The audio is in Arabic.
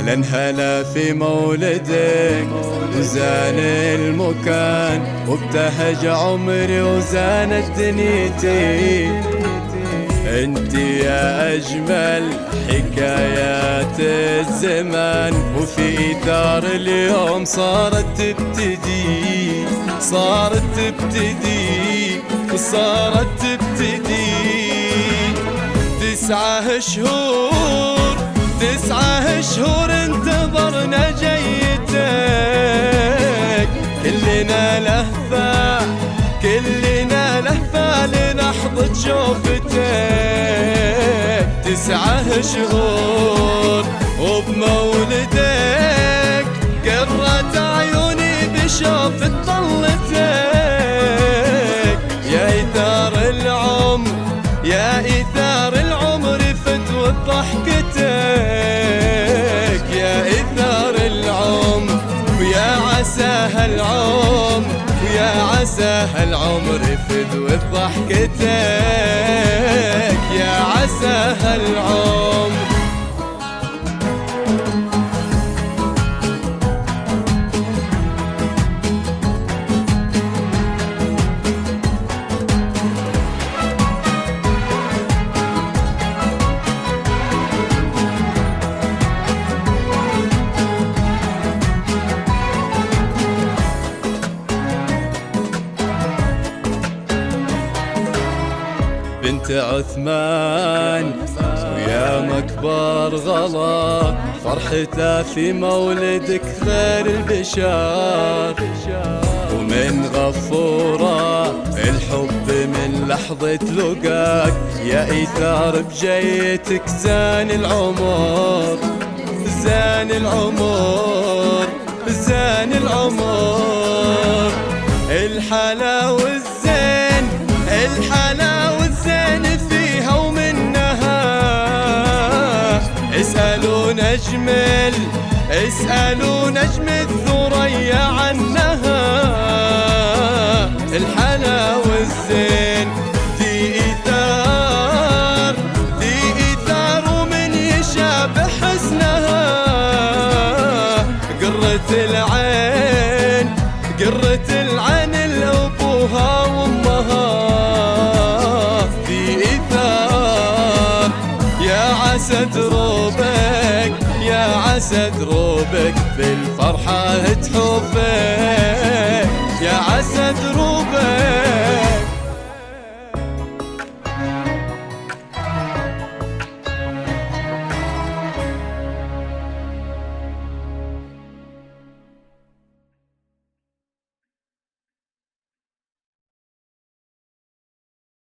أهلا هلا في مولدك وزان المكان وابتهج عمري وزانت دنيتي. انت يا أجمل حكايات الزمان وفي إيثار اليوم صارت تبتدي صارت تبتدي صارت تبتدي. 9 شهور 9 شهور انتظرنا جيتك، كلنا لهفة كلنا لهفة لنحظة شوفتك. 9 شهور وبمولدك قرت عيوني بشوفة طلتك. يا إيثار العمر يا إيثار العمر فتوى ضحكتك. يا إيثار العمر ويا عساها العمر ويا عساها العمر فدوى ضحكتك. يا عساها العمر. بنت عثمان ويا مكبر غلا فرحته في مولدك خير البشار. ومن غفورة الحب من لحظة لقاك يا إيثار بجيتك زان العمر زان العمر زان العمر. الحلا والزين الحلا والزين فيها ومنها. اسألوا نجم اسألوا نجم الثريا عنها. الحلا والزين دي إيثار دي إيثار ومن يشابه حسنها. قرة العين قرة العين لأبوها وامها. في إيثار يا عسى دروبك يا عسى دروبك بالفرحة تحوفك. يا عسى دروبك